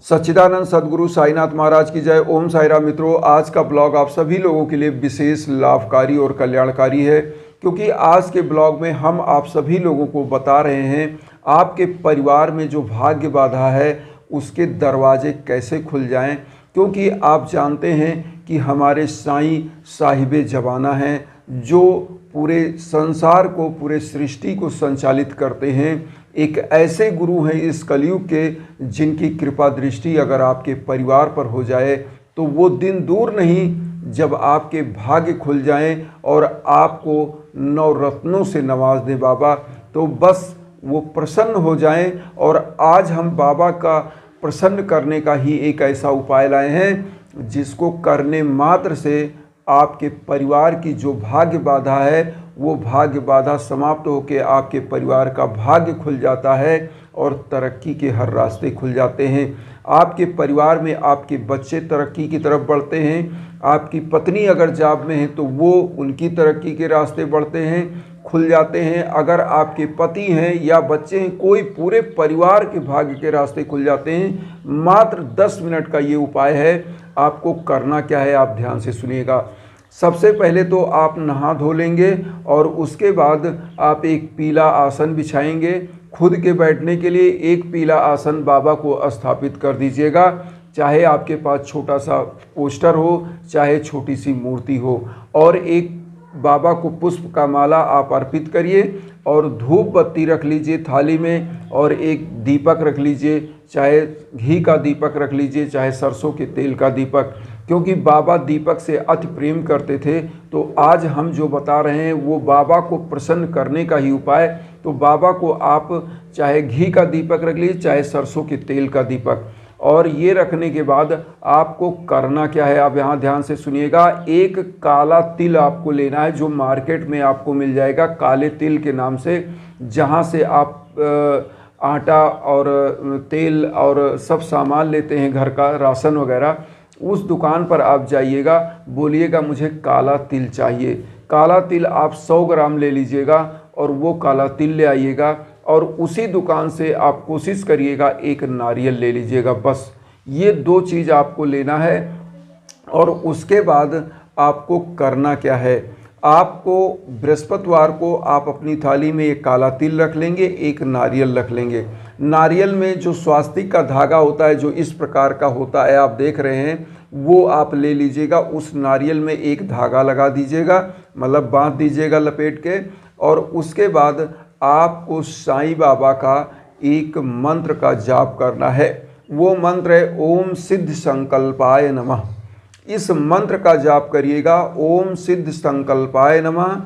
सच्चिदानंद सद्गुरु साईनाथ महाराज की जय। ओम साई राम। मित्रों, आज का ब्लॉग आप सभी लोगों के लिए विशेष लाभकारी और कल्याणकारी है, क्योंकि आज के ब्लॉग में हम आप सभी लोगों को बता रहे हैं आपके परिवार में जो भाग्य बाधा है उसके दरवाजे कैसे खुल जाएं। क्योंकि आप जानते हैं कि हमारे साईं साहिबे जमाना हैं, जो पूरे संसार को, पूरे सृष्टि को संचालित करते हैं। एक ऐसे गुरु हैं इस कलयुग के, जिनकी कृपा दृष्टि अगर आपके परिवार पर हो जाए तो वो दिन दूर नहीं जब आपके भाग्य खुल जाएं और आपको नवरत्नों से नवाज दें बाबा। तो बस वो प्रसन्न हो जाएं। और आज हम बाबा का प्रसन्न करने का ही एक ऐसा उपाय लाए हैं जिसको करने मात्र से आपके परिवार की जो भाग्य बाधा है वो भाग्य बाधा समाप्त होकर आपके परिवार का भाग्य खुल जाता है और तरक्की के हर रास्ते खुल जाते हैं। आपके परिवार में आपके बच्चे तरक्की की तरफ बढ़ते हैं। आपकी पत्नी अगर जॉब में है तो वो उनकी तरक्की के रास्ते बढ़ते हैं, खुल जाते हैं। अगर आपके पति हैं या बच्चे हैं, कोई पूरे परिवार के भाग्य के रास्ते खुल जाते हैं। मात्र 10 मिनट का ये उपाय है। आपको करना क्या है, आप ध्यान से सुनिएगा। सबसे पहले तो आप नहा धो लेंगे और उसके बाद आप एक पीला आसन बिछाएंगे। खुद के बैठने के लिए एक पीला आसन बाबा को स्थापित कर दीजिएगा। चाहे आपके पास छोटा सा पोस्टर हो, चाहे छोटी सी मूर्ति हो, और एक बाबा को पुष्प का माला आप अर्पित करिए और धूप बत्ती रख लीजिए थाली में, और एक दीपक रख लीजिए। चाहे घी का दीपक रख लीजिए, चाहे सरसों के तेल का दीपक, क्योंकि बाबा दीपक से अति प्रेम करते थे। तो आज हम जो बता रहे हैं वो बाबा को प्रसन्न करने का ही उपाय। तो बाबा को आप चाहे घी का दीपक रख लीजिए, चाहे सरसों के तेल का दीपक। और ये रखने के बाद आपको करना क्या है, आप यहाँ ध्यान से सुनिएगा। एक काला तिल आपको लेना है, जो मार्केट में आपको मिल जाएगा काले तिल के नाम से, जहाँ से आप आटा और तेल और सब सामान लेते हैं घर का, राशन वगैरह। उस दुकान पर आप जाइएगा, बोलिएगा मुझे काला तिल चाहिए। काला तिल आप 100 ग्राम ले लीजिएगा और वो काला तिल ले आइएगा। और उसी दुकान से आप कोशिश करिएगा एक नारियल ले लीजिएगा। बस ये 2 चीज़ आपको लेना है। और उसके बाद आपको करना क्या है, आपको बृहस्पतिवार को आप अपनी थाली में एक काला तिल रख लेंगे, एक नारियल रख लेंगे। नारियल में जो स्वास्तिक का धागा होता है, जो इस प्रकार का होता है आप देख रहे हैं, वो आप ले लीजिएगा। उस नारियल में एक धागा लगा दीजिएगा, मतलब बांध दीजिएगा लपेट के। और उसके बाद आपको साईं बाबा का एक मंत्र का जाप करना है। वो मंत्र है ओम सिद्ध संकल्पाय नमः। इस मंत्र का जाप करिएगा, ओम सिद्ध संकल्पाय नमः।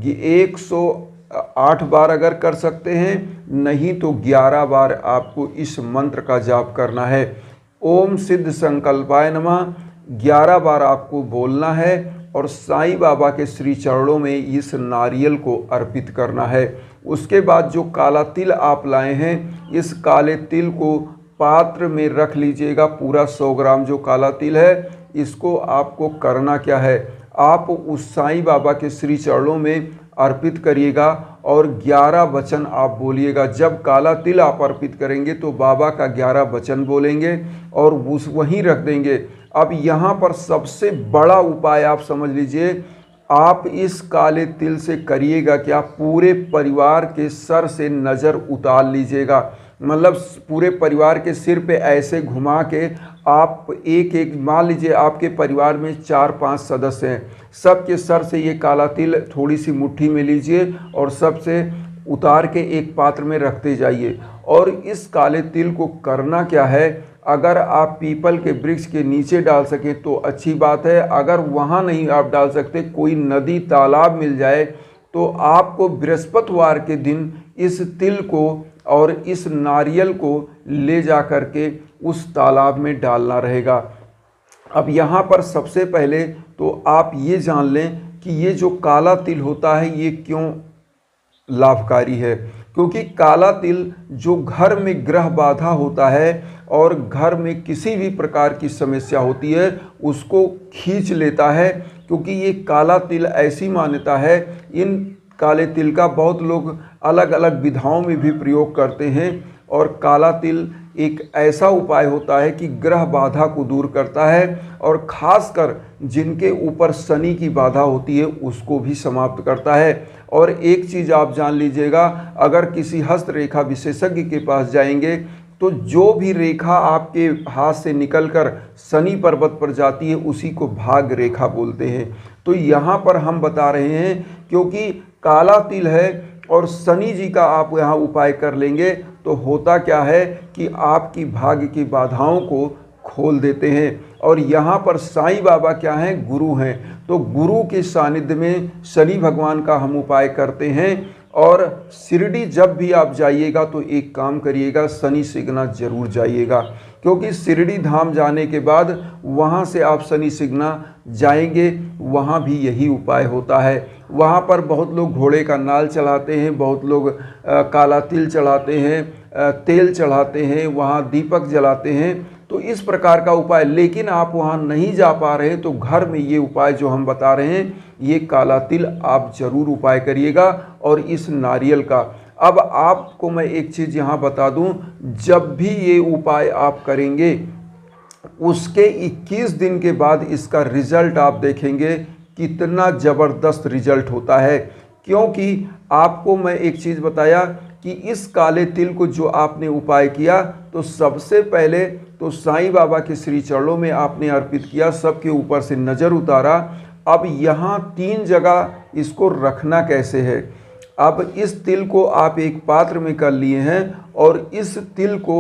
108 बार अगर कर सकते हैं, नहीं तो 11 बार आपको इस मंत्र का जाप करना है। ओम सिद्ध संकल्पाय नमः 11 बार आपको बोलना है और साईं बाबा के श्री चरणों में इस नारियल को अर्पित करना है। उसके बाद जो काला तिल आप लाए हैं, इस काले तिल को पात्र में रख लीजिएगा। पूरा 100 ग्राम जो काला तिल है, इसको आपको करना क्या है, आप उस साईं बाबा के श्री चरणों में अर्पित करिएगा और 11 वचन आप बोलिएगा। जब काला तिल आप अर्पित करेंगे तो बाबा का 11 वचन बोलेंगे और उस वहीं रख देंगे। अब यहाँ पर सबसे बड़ा उपाय आप समझ लीजिए, आप इस काले तिल से करिएगा क्या, पूरे परिवार के सर से नज़र उतार लीजिएगा। मतलब पूरे परिवार के सिर पे ऐसे घुमा के आप एक मान लीजिए आपके परिवार में 4-5 सदस्य हैं, सबके सर से ये काला तिल थोड़ी सी मुट्ठी में लीजिए और सबसे उतार के एक पात्र में रखते जाइए। और इस काले तिल को करना क्या है, अगर आप पीपल के वृक्ष के नीचे डाल सकें तो अच्छी बात है। अगर वहाँ नहीं आप डाल सकते, कोई नदी तालाब मिल जाए, तो आपको बृहस्पतिवार के दिन इस तिल को और इस नारियल को ले जा कर के उस तालाब में डालना रहेगा। अब यहाँ पर सबसे पहले तो आप ये जान लें कि ये जो काला तिल होता है ये क्यों लाभकारी है। क्योंकि काला तिल जो घर में ग्रह बाधा होता है और घर में किसी भी प्रकार की समस्या होती है उसको खींच लेता है। क्योंकि ये काला तिल ऐसी मान्यता है, इन काले तिल का बहुत लोग अलग अलग विधाओं में भी प्रयोग करते हैं। और काला तिल एक ऐसा उपाय होता है कि ग्रह बाधा को दूर करता है और खासकर जिनके ऊपर शनि की बाधा होती है उसको भी समाप्त करता है। और एक चीज़ आप जान लीजिएगा, अगर किसी हस्त रेखा विशेषज्ञ के पास जाएंगे तो जो भी रेखा आपके हाथ से निकलकर शनि पर्वत पर जाती है उसी को भाग्य रेखा बोलते हैं। तो यहाँ पर हम बता रहे हैं क्योंकि काला तिल है और शनि जी का आप यहाँ उपाय कर लेंगे तो होता क्या है कि आपकी भाग्य की बाधाओं को खोल देते हैं। और यहाँ पर साईं बाबा क्या हैं, गुरु हैं, तो गुरु के सानिध्य में शनि भगवान का हम उपाय करते हैं। और शिरडी जब भी आप जाइएगा तो एक काम करिएगा, शनि सिग्ना जरूर जाइएगा, क्योंकि शिरडी धाम जाने के बाद वहाँ से आप शनि सिग्ना जाएंगे, वहाँ भी यही उपाय होता है। वहाँ पर बहुत लोग घोड़े का नाल चढ़ाते हैं, बहुत लोग काला तिल चढ़ाते हैं, तेल चढ़ाते हैं, वहाँ दीपक जलाते हैं। तो इस प्रकार का उपाय, लेकिन आप वहाँ नहीं जा पा रहे तो घर में ये उपाय जो हम बता रहे हैं, ये काला तिल आप जरूर उपाय करिएगा और इस नारियल का। अब आपको मैं एक चीज़ यहाँ बता दूँ, जब भी ये उपाय आप करेंगे उसके 21 दिन के बाद इसका रिजल्ट आप देखेंगे कितना ज़बरदस्त रिजल्ट होता है। क्योंकि आपको मैं एक चीज़ बताया कि इस काले तिल को जो आपने उपाय किया तो सबसे पहले तो साईं बाबा के श्री चरणों में आपने अर्पित किया, सबके ऊपर से नज़र उतारा। अब यहाँ 3 जगह इसको रखना कैसे है। अब इस तिल को आप एक पात्र में कर लिए हैं और इस तिल को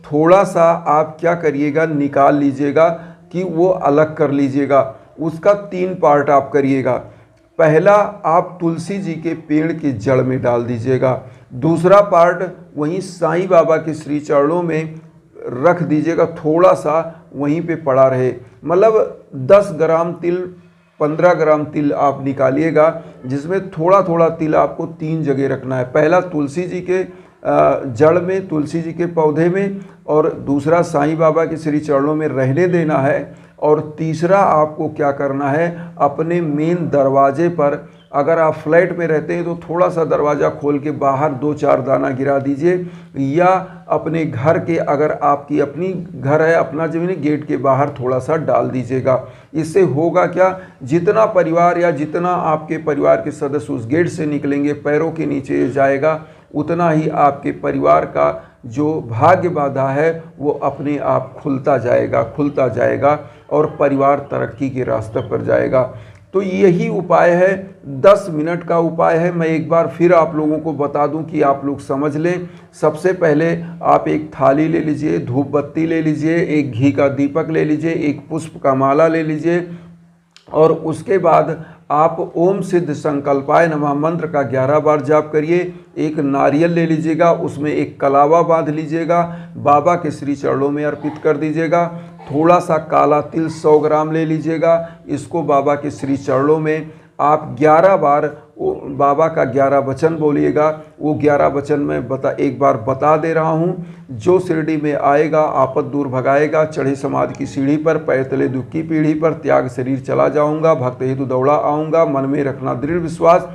थोड़ा सा आप क्या करिएगा, निकाल लीजिएगा कि वो अलग कर लीजिएगा। उसका 3 पार्ट आप करिएगा। पहला आप तुलसी जी के पेड़ की जड़ में डाल दीजिएगा, दूसरा पार्ट वहीं साईं बाबा के श्री चरणों में रख दीजिएगा, थोड़ा सा वहीं पे पड़ा रहे। मतलब 10 ग्राम तिल 15 ग्राम तिल आप निकालिएगा, जिसमें थोड़ा थोड़ा तिल आपको 3 जगह रखना है। पहला तुलसी जी के जड़ में, तुलसी जी के पौधे में, और दूसरा साईं बाबा के श्री चरणों में रहने देना है। और तीसरा आपको क्या करना है, अपने मेन दरवाजे पर, अगर आप फ्लैट में रहते हैं तो थोड़ा सा दरवाज़ा खोल के बाहर 2-4 दाना गिरा दीजिए, या अपने घर के, अगर आपकी अपनी घर है, अपना ज़मीन, गेट के बाहर थोड़ा सा डाल दीजिएगा। इससे होगा क्या, जितना परिवार या जितना आपके परिवार के सदस्य उस गेट से निकलेंगे, पैरों के नीचे जाएगा, उतना ही आपके परिवार का जो भाग्य बाधा है वो अपने आप खुलता जाएगा और परिवार तरक्की के रास्ते पर जाएगा। तो यही उपाय है, 10 मिनट का उपाय है। मैं एक बार फिर आप लोगों को बता दूं कि आप लोग समझ लें। सबसे पहले आप एक थाली ले लीजिए, धूप बत्ती ले लीजिए, एक घी का दीपक ले लीजिए, एक पुष्प का माला ले लीजिए, और उसके बाद आप ओम सिद्ध संकल्पाय नमः मंत्र का 11 बार जाप करिए। एक नारियल ले लीजिएगा, उसमें एक कलावा बांध लीजिएगा, बाबा के श्री चरणों में अर्पित कर दीजिएगा। थोड़ा सा काला तिल 100 ग्राम ले लीजिएगा, इसको बाबा के श्री चरणों में आप 11 बार बाबा का 11 वचन बोलिएगा। वो 11 वचन मैं एक बार बता दे रहा हूँ। जो शिरडी में आएगा आपद दूर भगाएगा, चढ़े समाधि की सीढ़ी पर, पैर तले दुख की पीढ़ी पर, त्याग शरीर चला जाऊँगा, भक्त हेतु दौड़ा आऊँगा, मन में रखना दृढ़ विश्वास,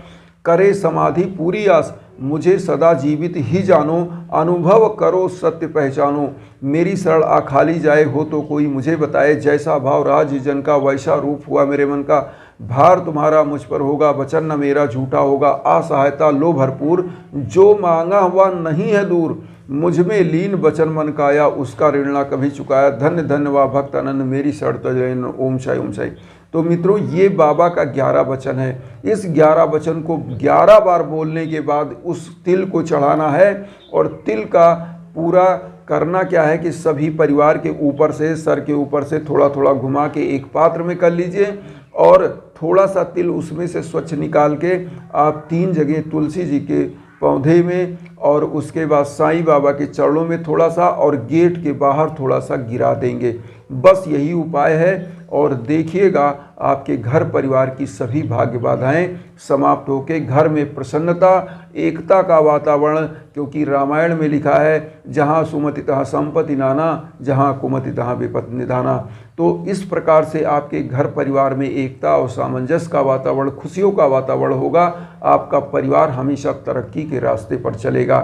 करे समाधि पूरी आस, मुझे सदा जीवित ही जानो, अनुभव करो सत्य पहचानो, मेरी शरण आ खाली जाए हो तो कोई मुझे बताए, जैसा भाव राज जन का वैसा रूप हुआ मेरे मन का, भार तुम्हारा मुझ पर होगा, वचन न मेरा झूठा होगा, असहायता लो भरपूर, जो मांगा हुआ नहीं है दूर, मुझ में लीन वचन मन काया, उसका ऋण ना कभी चुकाया, धन्य धन्य वा भक्त आनंद मेरी शरण तजैन, ओम शाई ओम शाई। तो मित्रों, ये बाबा का 11 वचन है। इस 11 वचन को 11 बार बोलने के बाद उस तिल को चढ़ाना है, और तिल का पूरा करना क्या है कि सभी परिवार के ऊपर से, सर के ऊपर से थोड़ा थोड़ा घुमा के एक पात्र में कर लीजिए, और थोड़ा सा तिल उसमें से स्वच्छ निकाल के आप 3 जगह तुलसी जी के पौधे में, और उसके बाद साईं बाबा के चरणों में थोड़ा सा, और गेट के बाहर थोड़ा सा गिरा देंगे। बस यही उपाय है, और देखिएगा आपके घर परिवार की सभी भाग्य बाधाएं समाप्त होकर घर में प्रसन्नता, एकता का वातावरण। क्योंकि रामायण में लिखा है, जहाँ सुमति तहाँ संपत्ति नाना, जहाँ कुमति तहाँ विपत्ति निधाना। तो इस प्रकार से आपके घर परिवार में एकता और सामंजस्य का वातावरण, खुशियों का वातावरण होगा। आपका परिवार हमेशा तरक्की के रास्ते पर चलेगा।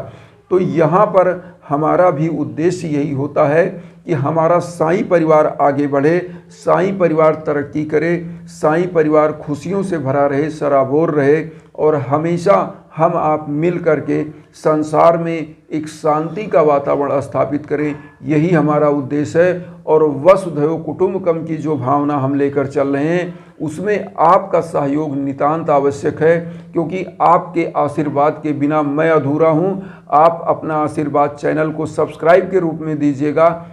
तो तो यहाँ पर हमारा भी उद्देश्य यही होता है कि हमारा साईं परिवार आगे बढ़े, साईं परिवार तरक्की करे, साईं परिवार खुशियों से भरा रहे, सराबोर रहे और हमेशा हम आप मिल करके संसार में एक शांति का वातावरण स्थापित करें। यही हमारा उद्देश्य है और वसुधैव कुटुंबकम की जो भावना हम लेकर चल रहे हैं उसमें आपका सहयोग नितांत आवश्यक है, क्योंकि आपके आशीर्वाद के बिना मैं अधूरा हूं। आप अपना आशीर्वाद चैनल को सब्सक्राइब के रूप में दीजिएगा,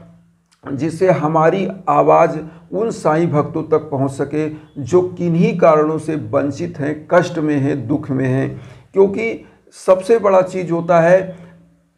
जिससे हमारी आवाज़ उन साईं भक्तों तक पहुंच सके जो किन्हीं कारणों से वंचित हैं, कष्ट में हैं, दुख में हैं। क्योंकि सबसे बड़ा चीज़ होता है,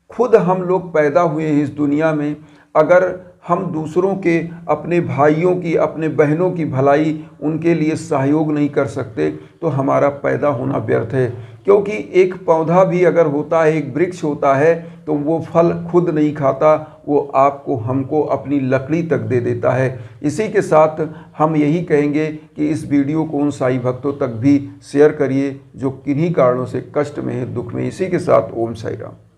खुद हम लोग पैदा हुए हैं इस दुनिया में, अगर हम दूसरों के, अपने भाइयों की, अपने बहनों की भलाई, उनके लिए सहयोग नहीं कर सकते तो हमारा पैदा होना व्यर्थ है। क्योंकि एक पौधा भी अगर होता है, एक वृक्ष होता है, तो वो फल खुद नहीं खाता, वो आपको, हमको अपनी लकड़ी तक दे देता है। इसी के साथ हम यही कहेंगे कि इस वीडियो को उन साईं भक्तों तक भी शेयर करिए जो किन्हीं कारणों से कष्ट में है, दुख में। इसी के साथ ओम साईं राम।